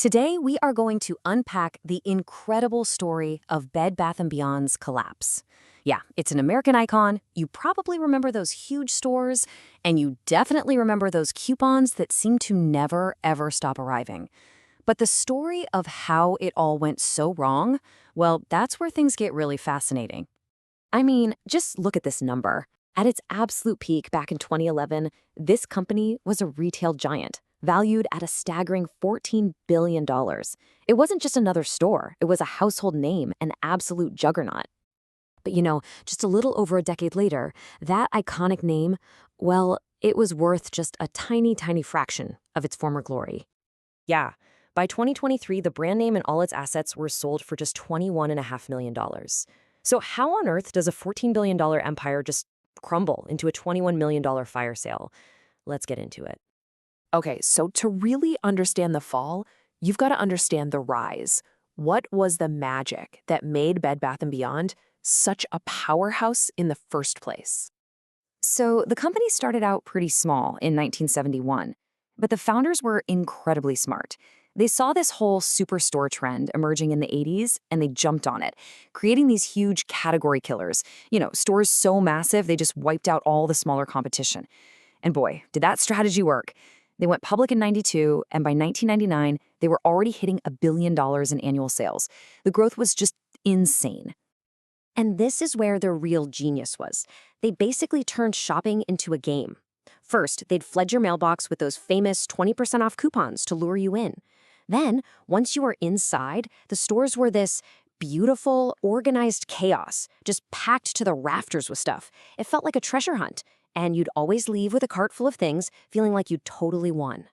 Today, we are going to unpack the incredible story of Bed Bath & Beyond's collapse. Yeah, it's an American icon. You probably remember those huge stores, and you definitely remember those coupons that seem to never, ever stop arriving. But the story of how it all went so wrong, well, that's where things get really fascinating. I mean, just look at this number. At its absolute peak back in 2011, this company was a retail giant, valued at a staggering $14 billion. It wasn't just another store, it was a household name, an absolute juggernaut. But just a little over a decade later, that iconic name, well, it was worth just a tiny, tiny fraction of its former glory. Yeah, by 2023, the brand name and all its assets were sold for just $21.5 million. So how on earth does a $14 billion empire just crumble into a $21 million fire sale? Let's get into it. Okay, so to really understand the fall, you've got to understand the rise. What was the magic that made Bed Bath & Beyond such a powerhouse in the first place? So the company started out pretty small in 1971, but the founders were incredibly smart. They saw this whole superstore trend emerging in the 80s, and they jumped on it, creating these huge category killers. Stores so massive, they just wiped out all the smaller competition. And boy, did that strategy work. They went public in 92, and by 1999, they were already hitting $1 billion in annual sales. The growth was just insane. And this is where their real genius was. They basically turned shopping into a game. First, they'd flood your mailbox with those famous 20% off coupons to lure you in. Then, once you were inside, the stores were this beautiful, organized chaos, just packed to the rafters with stuff. It felt like a treasure hunt, and you'd always leave with a cart full of things, feeling like you'd totally won.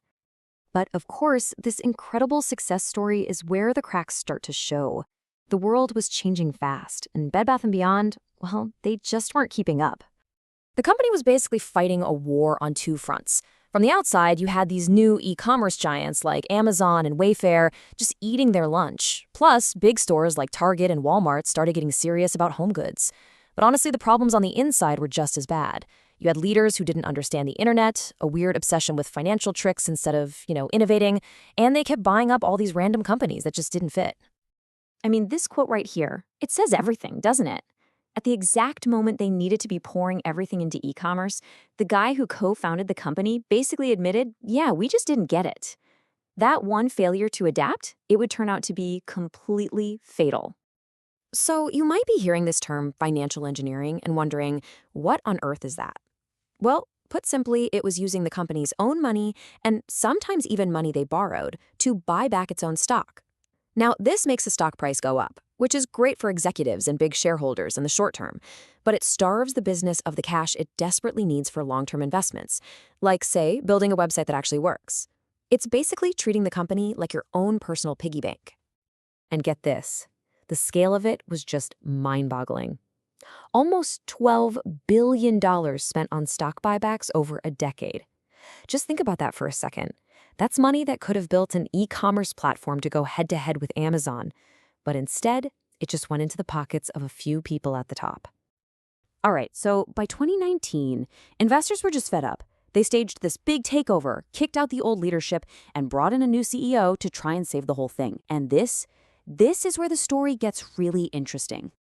But of course, this incredible success story is where the cracks start to show. The world was changing fast, and Bed Bath & Beyond, well, they just weren't keeping up. The company was basically fighting a war on two fronts. From the outside, you had these new e-commerce giants like Amazon and Wayfair just eating their lunch. Plus, big stores like Target and Walmart started getting serious about home goods. But honestly, the problems on the inside were just as bad. You had leaders who didn't understand the internet, a weird obsession with financial tricks instead of, innovating, and they kept buying up all these random companies that just didn't fit. I mean, this quote right here, it says everything, doesn't it? At the exact moment they needed to be pouring everything into e-commerce, the guy who co-founded the company basically admitted, yeah, we just didn't get it. That one failure to adapt, it would turn out to be completely fatal. So you might be hearing this term financial engineering and wondering, what on earth is that? Well, put simply, it was using the company's own money, and sometimes even money they borrowed, to buy back its own stock. Now, this makes the stock price go up, which is great for executives and big shareholders in the short term, but it starves the business of the cash it desperately needs for long-term investments, like, say, building a website that actually works. It's basically treating the company like your own personal piggy bank. And get this, the scale of it was just mind-boggling. Almost $12 billion spent on stock buybacks over a decade. Just think about that for a second. That's money that could have built an e-commerce platform to go head-to-head with Amazon, but instead, it just went into the pockets of a few people at the top. All right, so by 2019, investors were just fed up. They staged this big takeover, kicked out the old leadership, and brought in a new CEO to try and save the whole thing. And this is where the story gets really interesting.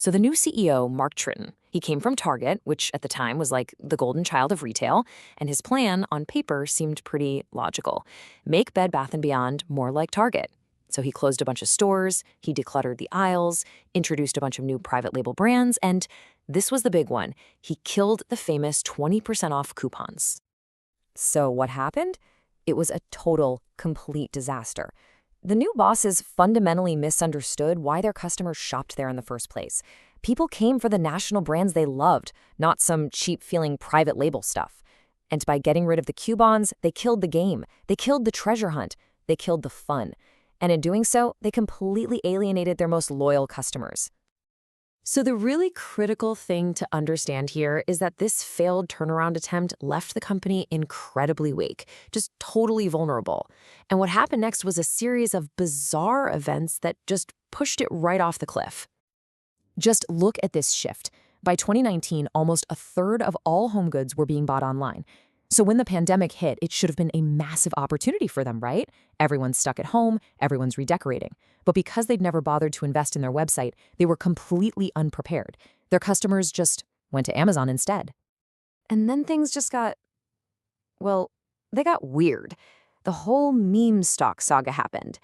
So the new CEO, Mark Tritton, he came from Target, which at the time was like the golden child of retail, and his plan on paper seemed pretty logical. Make Bed Bath & Beyond more like Target. So he closed a bunch of stores, he decluttered the aisles, introduced a bunch of new private label brands, and this was the big one. He killed the famous 20% off coupons. So what happened? It was a total, complete disaster. The new bosses fundamentally misunderstood why their customers shopped there in the first place. People came for the national brands they loved, not some cheap-feeling private label stuff. And by getting rid of the coupons, they killed the game. They killed the treasure hunt. They killed the fun. And in doing so, they completely alienated their most loyal customers. So the really critical thing to understand here is that this failed turnaround attempt left the company incredibly weak, just totally vulnerable. And what happened next was a series of bizarre events that just pushed it right off the cliff. Just look at this shift. By 2019, almost a third of all home goods were being bought online. So when the pandemic hit, it should have been a massive opportunity for them, right? Everyone's stuck at home, everyone's redecorating. But because they'd never bothered to invest in their website, they were completely unprepared. Their customers just went to Amazon instead. And then things just well, they got weird. The whole meme stock saga happened.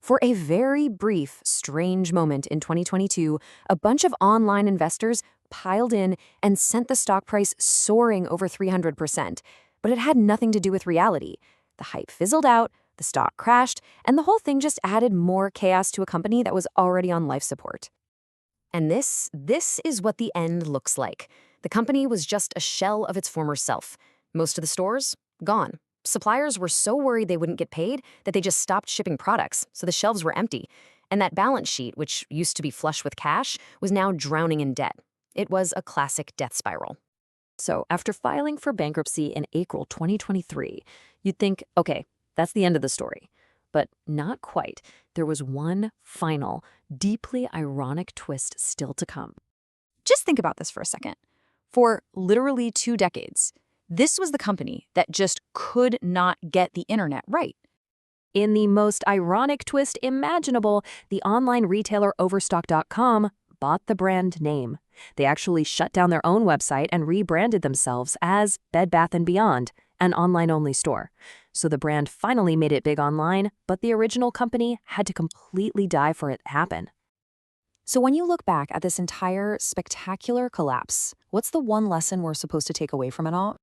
For a very brief, strange moment in 2022, a bunch of online investors piled in and sent the stock price soaring over 300%. But it had nothing to do with reality. The hype fizzled out, the stock crashed, and the whole thing just added more chaos to a company that was already on life support. And this is what the end looks like. The company was just a shell of its former self. Most of the stores, gone. Suppliers were so worried they wouldn't get paid that they just stopped shipping products, so the shelves were empty. And that balance sheet, which used to be flush with cash, was now drowning in debt. It was a classic death spiral. So after filing for bankruptcy in April 2023, you'd think, okay, that's the end of the story. But not quite. There was one final, deeply ironic twist still to come. Just think about this for a second. For literally 2 decades, this was the company that just could not get the internet right. In the most ironic twist imaginable, the online retailer Overstock.com bought the brand name. They actually shut down their own website and rebranded themselves as Bed Bath & Beyond, an online-only store. So the brand finally made it big online, but the original company had to completely die for it to happen. So when you look back at this entire spectacular collapse, what's the one lesson we're supposed to take away from it all?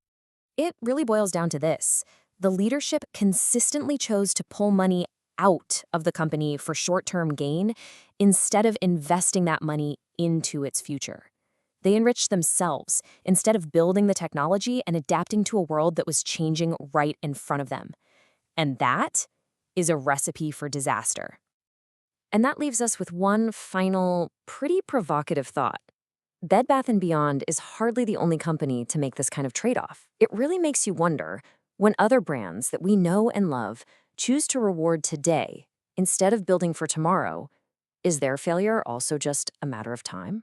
It really boils down to this. The leadership consistently chose to pull money out of the company for short-term gain instead of investing that money into its future. They enriched themselves instead of building the technology and adapting to a world that was changing right in front of them. And that is a recipe for disaster. And that leaves us with one final, pretty provocative thought. Bed Bath & Beyond is hardly the only company to make this kind of trade-off. It really makes you wonder, when other brands that we know and love choose to reward today instead of building for tomorrow, is their failure also just a matter of time?